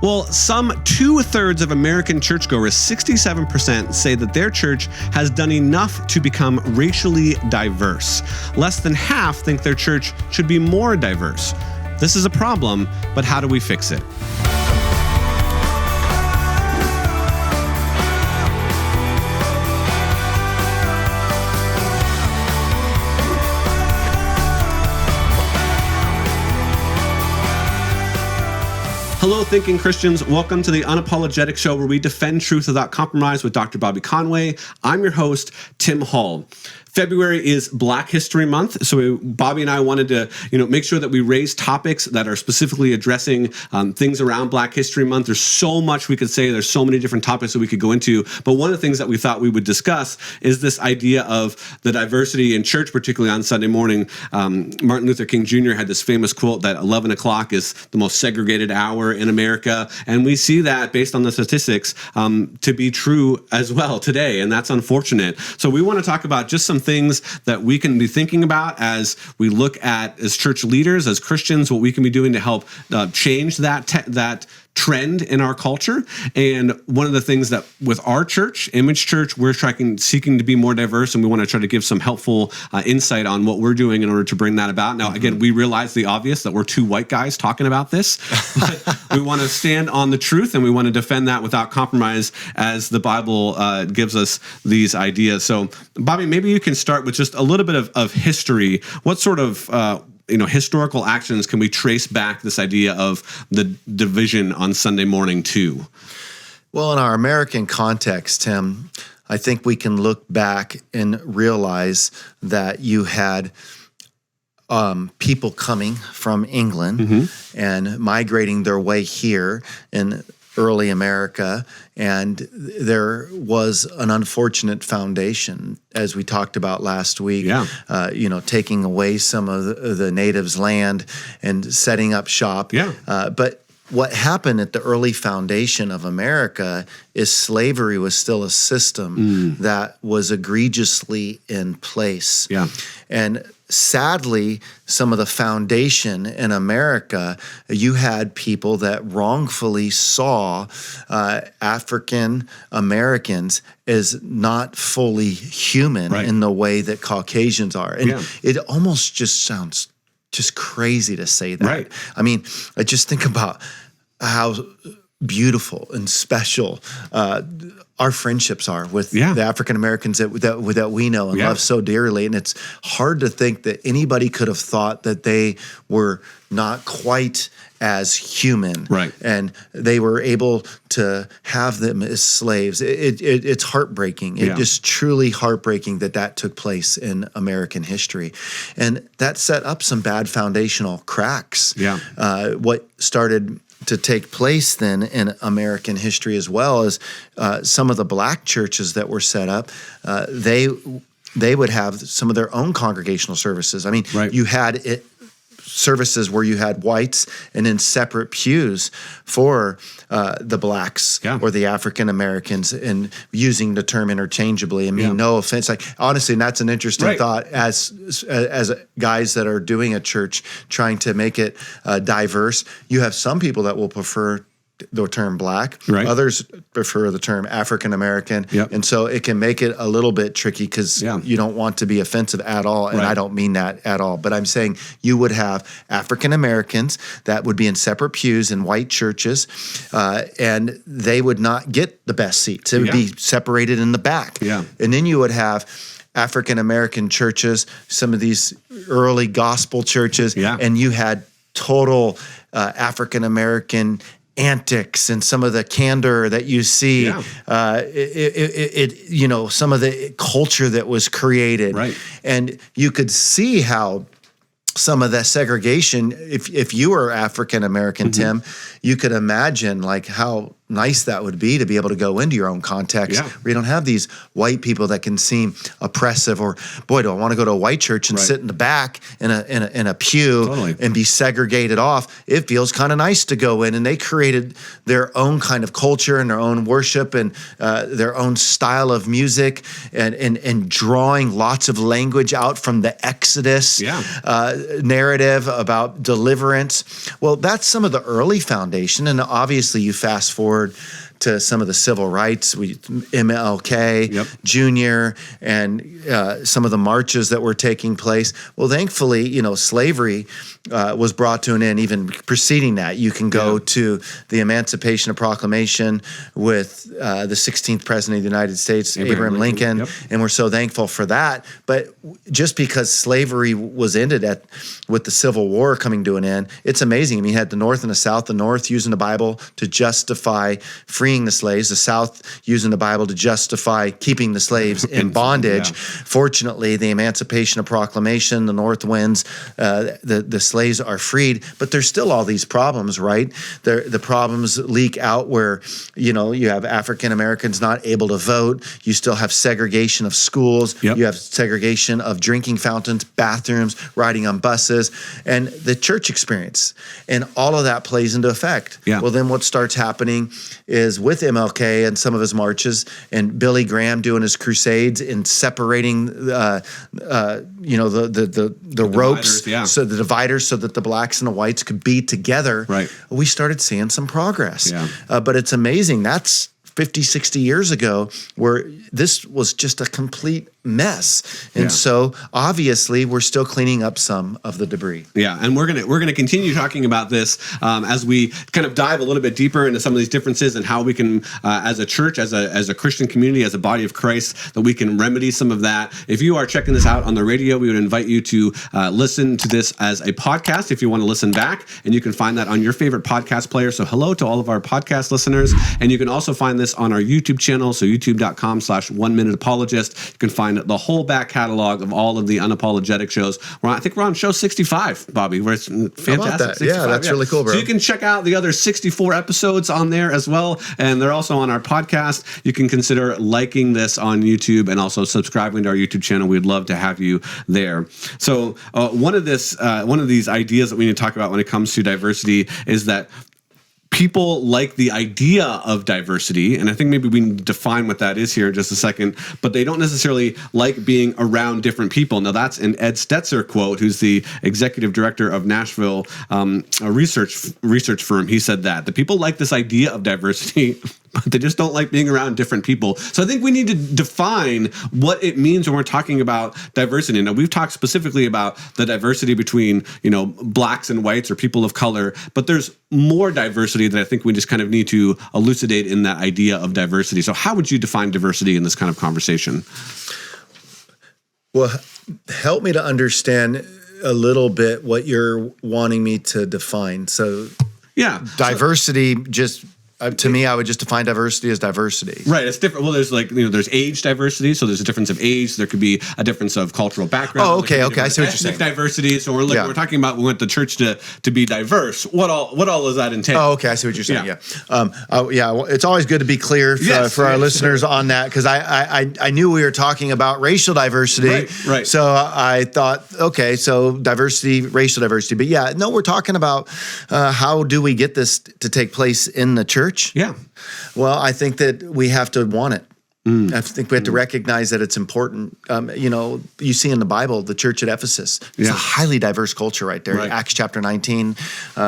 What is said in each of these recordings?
Well, some 2/3 of American churchgoers, 67%, say that their church has done enough to become racially diverse. Less than half think their church should be more diverse. This is a problem, but how do we fix it? Hello, thinking Christians. Welcome to the Unapologetic Show, where we defend truth without compromise with Dr. Bobby Conway. I'm your host, Tim Hall. February is Black History Month, so Bobby and I wanted to, make sure that we raise topics that are specifically addressing things around Black History Month. There's so much we could say. There's so many different topics that we could go into. But one of the things that we thought we would discuss is this idea of the diversity in church, particularly on Sunday morning. Martin Luther King Jr. had this famous quote that 11 o'clock is the most segregated hour in America. And we see that, based on the statistics, to be true as well today. And that's unfortunate. So we want to talk about just some things that we can be thinking about as we look at, as church leaders, as Christians, what we can be doing to help change that trend in our culture. And one of the things that with our church, Image Church, we're seeking to be more diverse, and we want to try to give some helpful insight on what we're doing in order to bring that about. Now, again, we realize the obvious that we're two white guys talking about this, but we want to stand on the truth, and we want to defend that without compromise as the Bible gives us these ideas. So, Bobby, maybe you can start with just a little bit of history. What sort of historical actions can we trace back this idea of the division on Sunday morning to? Well, in our American context, Tim, I think we can look back and realize that you had people coming from England and migrating their way here in early America, and there was an unfortunate foundation, as we talked about last week, taking away some of the natives' land and setting up shop. But what happened at the early foundation of America is slavery was still a system that was egregiously in place. And sadly, some of the foundation in America, you had people that wrongfully saw African Americans as not fully human in the way that Caucasians are. And it almost just sounds just crazy to say that. I mean, I just think about how beautiful and special our friendships are with the African Americans that we know and love so dearly. And it's hard to think that anybody could have thought that they were not quite as human, and they were able to have them as slaves. It's heartbreaking. It just truly heartbreaking that took place in American history, and that set up some bad foundational cracks. What started to take place then in American history as well as some of the Black churches that were set up, they would have some of their own congregational services. I mean, you had services where you had whites and then separate pews for the Blacks or the African Americans, and using the term interchangeably. I mean, no offense. Like, honestly, and that's an interesting thought as guys that are doing a church trying to make it diverse. You have some people that will prefer the term Black. Others prefer the term African American. And so it can make it a little bit tricky because you don't want to be offensive at all. And I don't mean that at all. But I'm saying you would have African Americans that would be in separate pews in white churches, and they would not get the best seats. It would be separated in the back. And then you would have African American churches, some of these early gospel churches, and you had total African American antics and some of the candor that you see, some of the culture that was created. And you could see how some of that segregation, if you were African American, Tim, you could imagine like how nice that would be to be able to go into your own context where you don't have these white people that can seem oppressive, or boy, do I want to go to a white church and sit in the back in a pew and be segregated off. It feels kind of nice to go in, and they created their own kind of culture and their own worship and their own style of music and drawing lots of language out from the Exodus narrative about deliverance. Well, that's some of the early foundation, and obviously you fast forward to some of the civil rights, MLK Jr. and some of the marches that were taking place. Well, thankfully, slavery was brought to an end. Even preceding that, you can go to the Emancipation Proclamation with the 16th President of the United States, Abraham Lincoln, and we're so thankful for that. But just because slavery was ended with the Civil War coming to an end, it's amazing. I mean, you had the North and the South. The North using the Bible to justify freeing the slaves, the South using the Bible to justify keeping the slaves in bondage. Fortunately, the Emancipation Proclamation, the North wins, the slaves are freed, but there's still all these problems, right? The problems leak out where, you have African Americans not able to vote. You still have segregation of schools. You have segregation of drinking fountains, bathrooms, riding on buses, and the church experience. And all of that plays into effect. Well, then what starts happening is with MLK and some of his marches and Billy Graham doing his crusades and separating the ropes, so the dividers, so that the blacks and the whites could be together. We started seeing some progress. But it's amazing. That's 50, 60 years ago, where this was just a complete mess. And so obviously we're still cleaning up some of the debris. And we're gonna continue talking about this as we kind of dive a little bit deeper into some of these differences and how we can, as a church, as a Christian community, as a body of Christ, that we can remedy some of that. If you are checking this out on the radio, we would invite you to listen to this as a podcast if you want to listen back, and you can find that on your favorite podcast player. So hello to all of our podcast listeners, and you can also find this on our YouTube channel, so youtube.com/1minuteapologist. You can find the whole back catalog of all of the unapologetic shows. I think we're on show 65, Bobby, where it's fantastic. That? That's really cool, bro. So you can check out the other 64 episodes on there as well, and they're also on our podcast. You can consider liking this on YouTube and also subscribing to our YouTube channel. We'd love to have you there. So one of these ideas that we need to talk about when it comes to diversity is that people like the idea of diversity, and I think maybe we need to define what that is here in just a second, but they don't necessarily like being around different people. Now, that's an Ed Stetzer quote, who's the executive director of Nashville, a research firm. He said that the people like this idea of diversity, but they just don't like being around different people. So I think we need to define what it means when we're talking about diversity. Now, we've talked specifically about the diversity between, blacks and whites or people of color, but there's more diversity that I think we just kind of need to elucidate in that idea of diversity. So how would you define diversity in this kind of conversation? Well, help me to understand a little bit what you're wanting me to define. So diversity to me, I would just define diversity as diversity. Right, it's different. Well, there's there's age diversity, so there's a difference of age. There could be a difference of cultural background. Oh, okay, I see what you're saying. Diversity. So we're talking about, we want the church to be diverse. What all does that entail? Oh, okay, I see what you're saying. It's always good to be clear for our listeners on that, because I knew we were talking about racial diversity. Right. So I thought, okay, so diversity, racial diversity, but we're talking about how do we get this to take place in the church? Yeah. Well, I think that we have to want it. I think we have to recognize that it's important. You see in the Bible, the church at Ephesus. It's a highly diverse culture right there. Right. Acts chapter 19,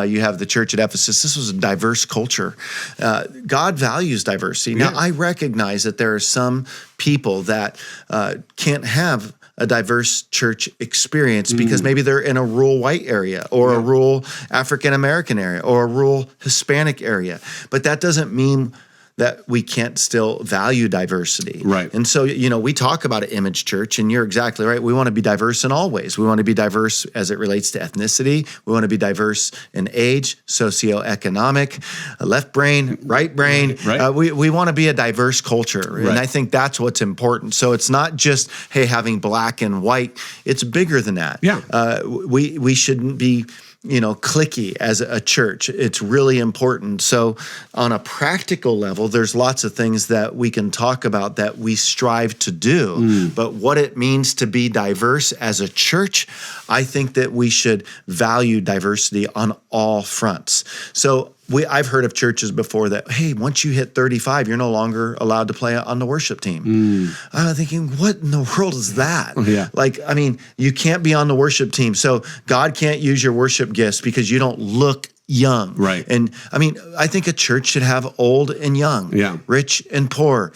you have the church at Ephesus. This was a diverse culture. God values diversity. Now, I recognize that there are some people that can't have a diverse church experience because maybe they're in a rural white area or a rural African American area or a rural Hispanic area. But that doesn't mean that we can't still value diversity. Right. And so, we talk about an image church, and you're exactly right. We want to be diverse in all ways. We want to be diverse as it relates to ethnicity. We want to be diverse in age, socioeconomic, left brain, right brain. Right. We want to be a diverse culture. Right. And I think that's what's important. So it's not just, having black and white. It's bigger than that. Yeah. We shouldn't be cliquey as a church. It's really important. So on a practical level, there's lots of things that we can talk about that we strive to do. But what it means to be diverse as a church, I think that we should value diversity on all fronts. So I've heard of churches before that, hey, once you hit 35, you're no longer allowed to play on the worship team. I'm thinking, what in the world is that? Yeah. You can't be on the worship team. So God can't use your worship gifts because you don't look young. Right. And I think a church should have old and young, rich and poor,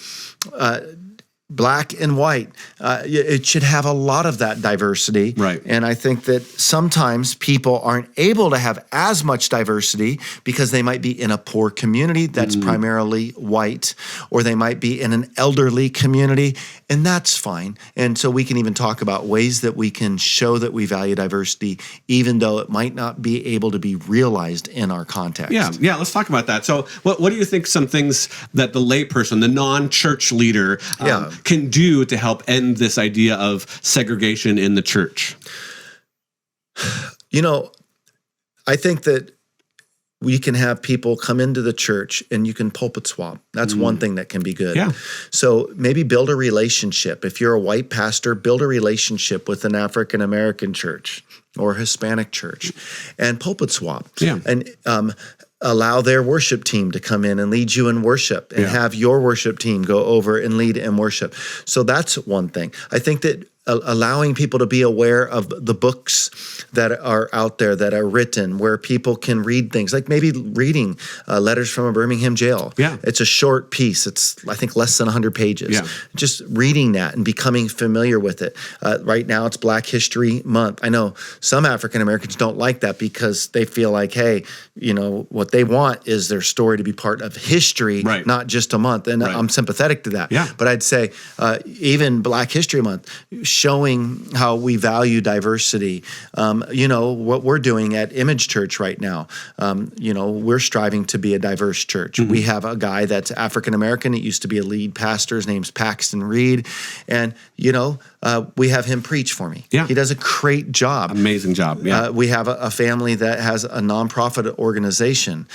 black and white. It should have a lot of that diversity. Right. And I think that sometimes people aren't able to have as much diversity because they might be in a poor community that's primarily white, or they might be in an elderly community, and that's fine. And so we can even talk about ways that we can show that we value diversity, even though it might not be able to be realized in our context. Yeah, let's talk about that. So what do you think some things that the layperson, the non-church leader, can do to help end this idea of segregation in the church? I think that we can have people come into the church and you can pulpit swap. That's one thing that can be good. Yeah. So maybe build a relationship. If you're a white pastor, build a relationship with an African American church or Hispanic church and pulpit swap. Yeah. And allow their worship team to come in and lead you in worship, and have your worship team go over and lead in worship. So that's one thing. I think that allowing people to be aware of the books that are out there that are written, where people can read things, like maybe reading Letters from a Birmingham Jail. Yeah. It's a short piece. It's, I think, less than 100 pages. Yeah. Just reading that and becoming familiar with it. Right now, it's Black History Month. I know some African Americans don't like that because they feel like, hey, what they want is their story to be part of history, not just a month. And I'm sympathetic to that. Yeah. But I'd say even Black History Month, showing how we value diversity. What we're doing at Image Church right now, we're striving to be a diverse church. We have a guy that's African American. He used to be a lead pastor. His name's Paxton Reed. And, we have him preach for me. Yeah. He does a great job. Amazing job. Yeah. We have a family that has a nonprofit organization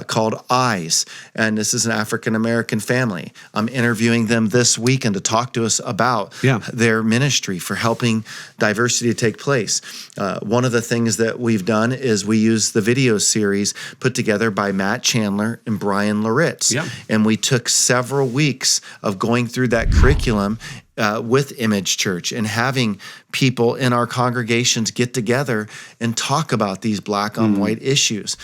called EYES, and this is an African American family. I'm interviewing them this weekend to talk to us about their ministry for helping diversity to take place. One of the things that we've done is we use the video series put together by Matt Chandler and Brian Loritz. Yeah. And we took several weeks of going through that curriculum with Image Church and having people in our congregations get together and talk about these black on white issues.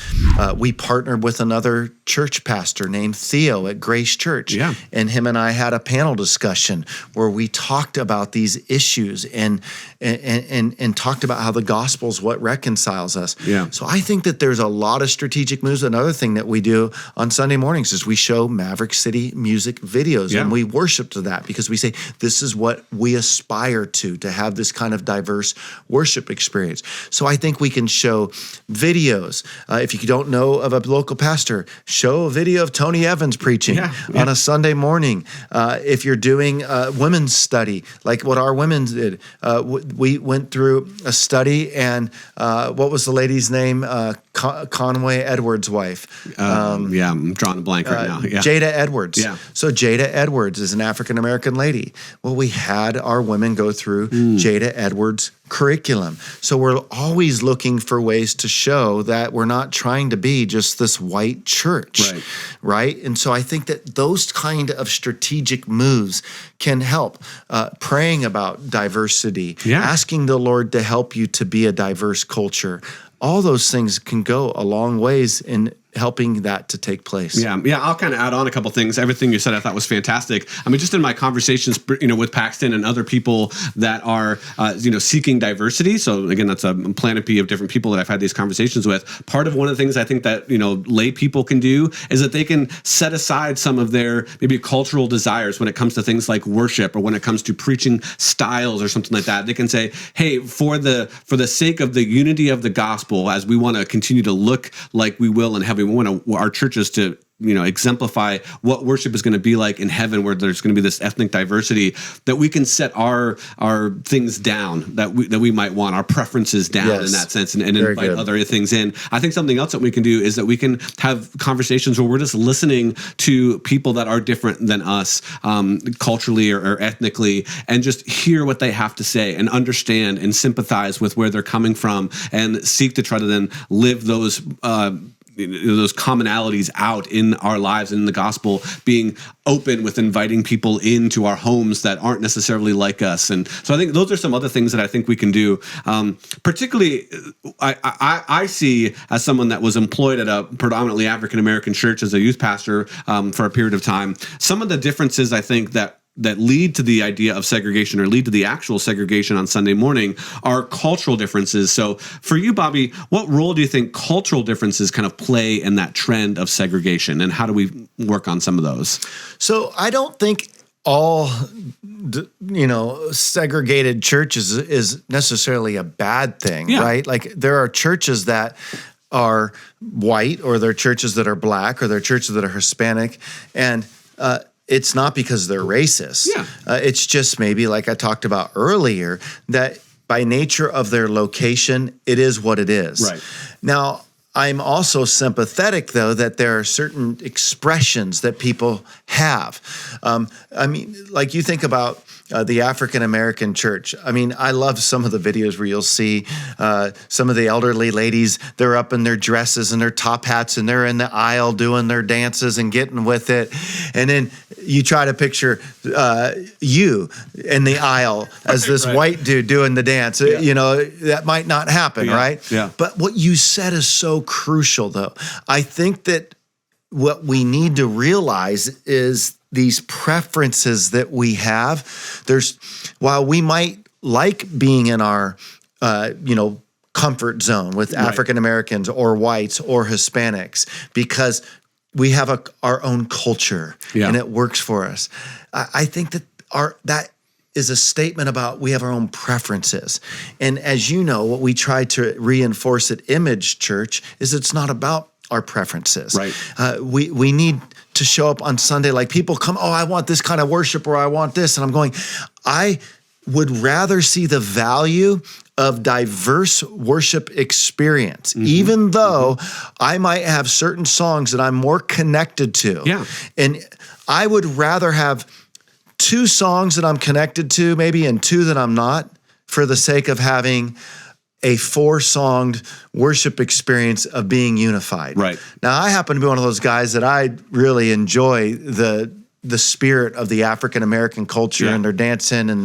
We partnered with another church pastor named Theo at Grace Church. Yeah. And him and I had a panel discussion where we talked about these issues and talked about how the gospel is what reconciles us. Yeah. So I think that there's a lot of strategic moves. Another thing that we do on Sunday mornings is we show Maverick City music videos, and we worship to that because we say this is what we aspire to have this kind of diverse worship experience. So I think we can show videos. If you don't know of a local pastor, show a video of Tony Evans preaching on a Sunday morning. If you're doing women's study, like what our women did, we went through a study, and what was the lady's name? Conway Edwards' wife. I'm drawing a blank right now. Yeah. Jada Edwards. Yeah. So Jada Edwards is an African American lady. Well, we had our women go through Jada Edwards' curriculum. So we're always looking for ways to show that we're not trying to be just this white church, right? And so I think that those kind of strategic moves can help. Praying about diversity, asking the Lord to help you to be a diverse culture. All those things can go a long ways in helping that to take place. Yeah. I'll kind of add on a couple things. Everything you said I thought was fantastic. I mean, just in my conversations, with Paxton and other people that are, seeking diversity. So again, that's a panoply of different people that I've had these conversations with. Part of one of the things I think that, lay people can do is that they can set aside some of their maybe cultural desires when it comes to things like worship or when it comes to preaching styles or something like that. They can say, hey, for the sake of the unity of the gospel, as we want to continue to look like we will in heaven, we want our churches to exemplify what worship is going to be like in heaven, where there's going to be this ethnic diversity, that we can set our things down that we might want, our preferences down in that sense, and invite other things in. I think something else that we can do is that we can have conversations where we're just listening to people that are different than us, culturally or ethnically, and just hear what they have to say and understand and sympathize with where they're coming from, and seek to try to then live those commonalities out in our lives and in the gospel, being open with inviting people into our homes that aren't necessarily like us. And so I think those are some other things that I think we can do. Particularly, I see, as someone that was employed at a predominantly African-American church as a youth pastor for a period of time, some of the differences I think that lead to the idea of segregation, or lead to the actual segregation on Sunday morning, are cultural differences. So for you, Bobby, what role do you think cultural differences kind of play in that trend of segregation, and how do we work on some of those? So I don't think all, segregated churches is necessarily a bad thing, right? Like, there are churches that are white, or there are churches that are black, or there are churches that are Hispanic, and it's not because they're racist. It's just maybe, like I talked about earlier, that by nature of their location, it is what it is. Right. Now, I'm also sympathetic, though, that there are certain expressions that people have. Like, you think about the African-American church. I love some of the videos where you'll see some of the elderly ladies, they're up in their dresses and their top hats, and they're in the aisle doing their dances and getting with it. And then you try to picture you in the aisle as this white dude doing the dance. That might not happen, right? Yeah. But what you said is so crucial, though. I think that what we need to realize is these preferences that we have. While we might like being in our, comfort zone with African Americans or whites or Hispanics, because we have our own culture and it works for us. I think that that is a statement about we have our own preferences. And as you know, what we try to reinforce at Image Church is it's not about our preferences. Right. We need to show up on Sunday, like, people come, I want this kind of worship, or I want this. And I'm going, I would rather see the value of diverse worship experience, even though I might have certain songs that I'm more connected to. Yeah. And I would rather have 2 songs that I'm connected to, maybe, and 2 that I'm not, for the sake of having a 4-songed worship experience of being unified. Right. Now, I happen to be one of those guys that I really enjoy the spirit of the African-American culture and their dancing and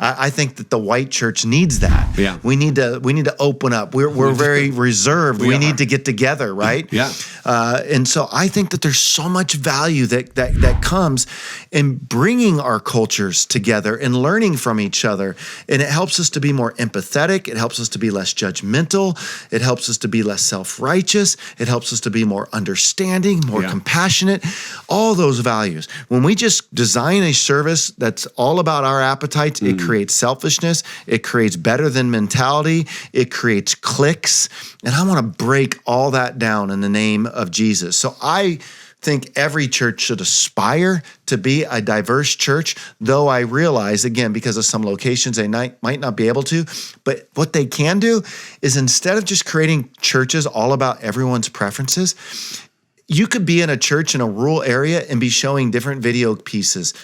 I think that the white church needs that. Yeah. We need to open up. We're very reserved. We need to get together, right? Yeah. And so I think that there's so much value that comes in bringing our cultures together and learning from each other. And it helps us to be more empathetic. It helps us to be less judgmental. It helps us to be less self-righteous. It helps us to be more understanding, more compassionate, all those values. When we just design a service that's all about our appetites, it creates selfishness, it creates better than mentality, it creates cliques. And I want to break all that down in the name of Jesus. So I think every church should aspire to be a diverse church, though I realize, again, because of some locations, they might not be able to. But what they can do is, instead of just creating churches all about everyone's preferences, you could be in a church in a rural area and be showing different video pieces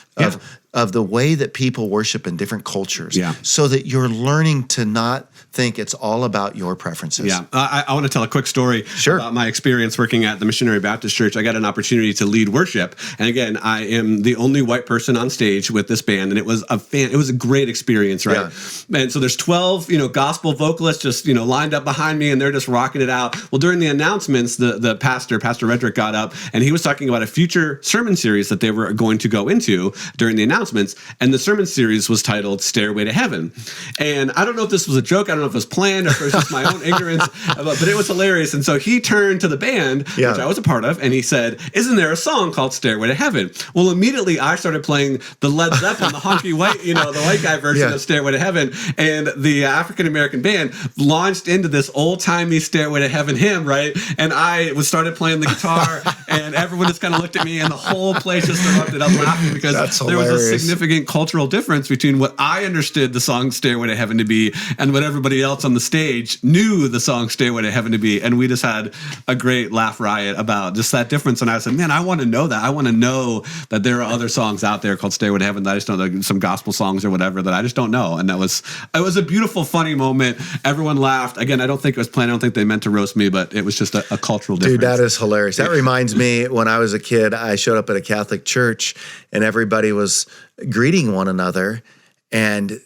of the way that people worship in different cultures, so that you're learning to not think it's all about your preferences. Yeah. I want to tell a quick story about my experience working at the Missionary Baptist Church. I got an opportunity to lead worship. And again, I am the only white person on stage with this band. And it was a great experience, right? Yeah. And so there's 12, gospel vocalists just, lined up behind me, and they're just rocking it out. Well, during the announcements, the Pastor Redrick, got up, and he was talking about a future sermon series that they were going to go into during the announcements. And the sermon series was titled Stairway to Heaven. And I don't know if this was a joke. I don't know if it was planned or if it was just my own ignorance, but it was hilarious. And so he turned to the band, which I was a part of, and he said, "Isn't there a song called Stairway to Heaven?" Well, immediately I started playing the Led Zeppelin, the honky white, the white guy version of Stairway to Heaven. And the African-American band launched into this old-timey Stairway to Heaven hymn, right? And I started playing the guitar, And everyone just kind of looked at me, and the whole place just erupted up laughing because there was a significant cultural difference between what I understood the song Stairway to Heaven to be and what everybody else on the stage knew the song Stairway to Heaven to be. And we just had a great laugh riot about just that difference. And I said, man, I want to know that. I want to know that there are other songs out there called Stairway to Heaven that I just don't know, some gospel songs or whatever that I just don't know. And it was a beautiful, funny moment. Everyone laughed. Again, I don't think it was planned. I don't think they meant to roast me, but it was just a cultural difference. Dude, that is hilarious. That reminds me, when I was a kid, I showed up at a Catholic church and everybody was greeting one another. And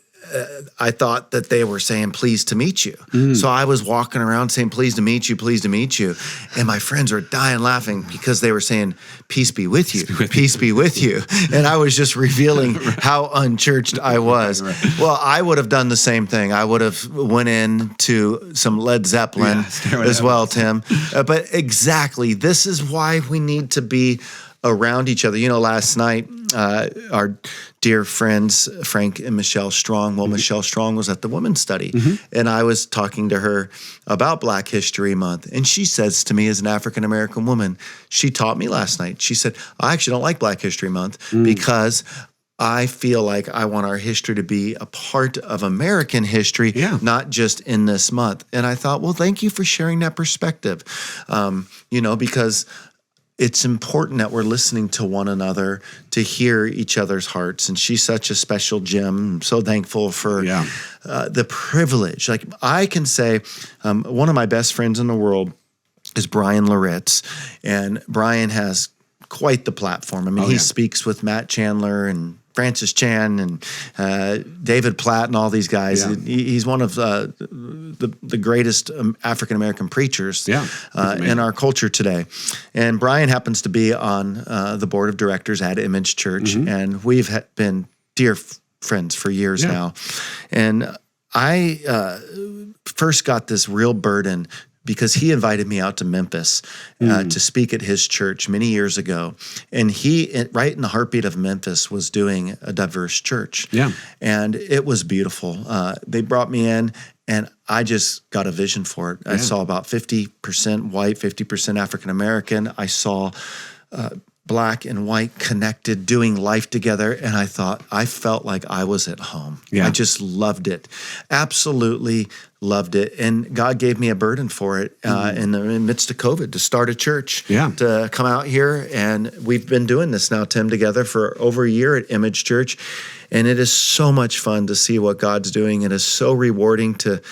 I thought that they were saying, pleased to meet you. So I was walking around saying, pleased to meet you, pleased to meet you. And my friends were dying laughing because they were saying, peace be with you, peace be with you. And I was just revealing how unchurched I was. Well, I would have done the same thing. I would have went into some Led Zeppelin as well, Tim. But exactly, this is why we need to be around each other. You know, last night, our dear friends, Frank and Michelle Strong, Michelle Strong was at the women's study, and I was talking to her about Black History Month, and she says to me, as an African-American woman, she taught me last night, she said, I actually don't like Black History Month because I feel like I want our history to be a part of American history, not just in this month. And I thought, well, thank you for sharing that perspective, because it's important that we're listening to one another to hear each other's hearts. And she's such a special gem. I'm so thankful for the privilege. Like I can say, one of my best friends in the world is Brian Loritz. And Brian has quite the platform. I mean, he speaks with Matt Chandler and Francis Chan and David Platt and all these guys. He's one of the greatest African-American preachers in our culture today. And Brian happens to be on the board of directors at Image Church, and we've been dear friends for years now. And I first got this real burden because he invited me out to Memphis to speak at his church many years ago. And he, right in the heartbeat of Memphis, was doing a diverse church. And it was beautiful. They brought me in, and I just got a vision for it. I saw about 50% white, 50% African-American. I saw Black and white connected, doing life together. And I felt like I was at home. I just loved it. Absolutely loved it. And God gave me a burden for it in the midst of COVID to start a church, to come out here. And we've been doing this now, Tim, together for over a year at Image Church. And it is so much fun to see what God's doing. It is so rewarding to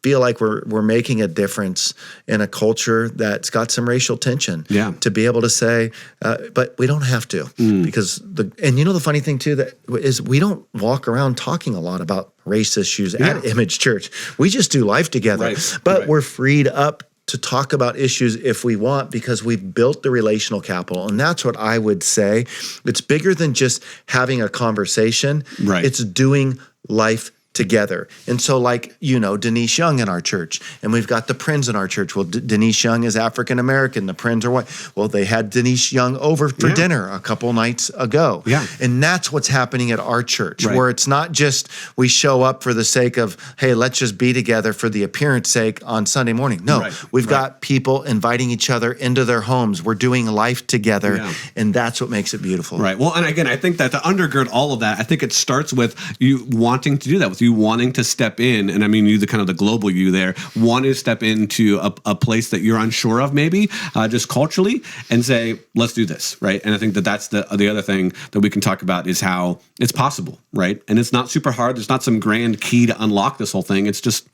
feel like we're making a difference in a culture that's got some racial tension. To be able to say, but we don't have to, because the funny thing too that is we don't walk around talking a lot about race issues at Image Church. We just do life together, but we're freed up to talk about issues if we want, because we've built the relational capital. And that's what I would say. It's bigger than just having a conversation. It's doing life together. And so like, Denise Young in our church, and we've got the Prinz in our church. Well, Denise Young is African-American. The Prinz are white. Well, they had Denise Young over for dinner a couple nights ago. And that's what's happening at our church, where it's not just we show up for the sake of, hey, let's just be together for the appearance sake on Sunday morning. No, we've got people inviting each other into their homes. We're doing life together, and that's what makes it beautiful. Well, and again, I think that to undergird all of that, I think it starts with you wanting to do that, with you wanting to step in, and I mean you, the kind of the global you there, wanting to step into a place that you're unsure of, maybe just culturally, and say, let's do this, right? And I think that's the other thing that we can talk about is how it's possible, right? And it's not super hard. There's not some grand key to unlock this whole thing. It's just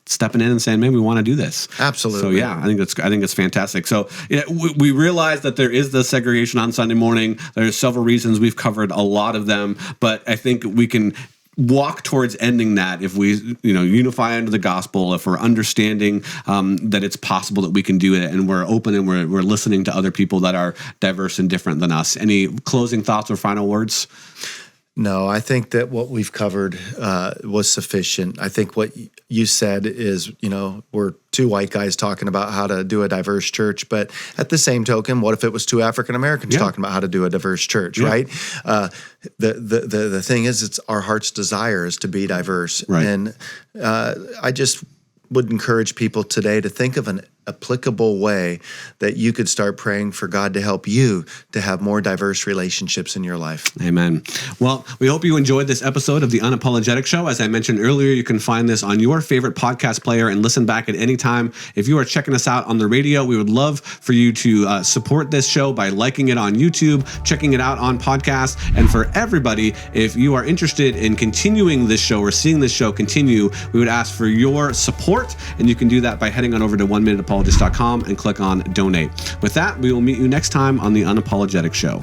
stepping in and saying, maybe we want to do this. Absolutely. So I think it's fantastic. So we realize that there is the segregation on Sunday morning. There's several reasons. We've covered a lot of them, but I think we can walk towards ending that if we unify under the gospel, if we're understanding that it's possible that we can do it, and we're open and we're listening to other people that are diverse and different than us. Any closing thoughts or final words? No, I think that what we've covered was sufficient. I think what you said is, we're two white guys talking about how to do a diverse church, but at the same token, what if it was two African Americans talking about how to do a diverse church, right? The thing is, it's our heart's desire is to be diverse. And I just would encourage people today to think of applicable way that you could start praying for God to help you to have more diverse relationships in your life. Amen. Well, we hope you enjoyed this episode of The Unapologetic Show. As I mentioned earlier, you can find this on your favorite podcast player and listen back at any time. If you are checking us out on the radio, we would love for you to support this show by liking it on YouTube, checking it out on podcast. And for everybody, if you are interested in continuing this show or seeing this show continue, we would ask for your support. And you can do that by heading on over to oneminuteapologist.com and click on donate. With that, we will meet you next time on The Unapologetic Show.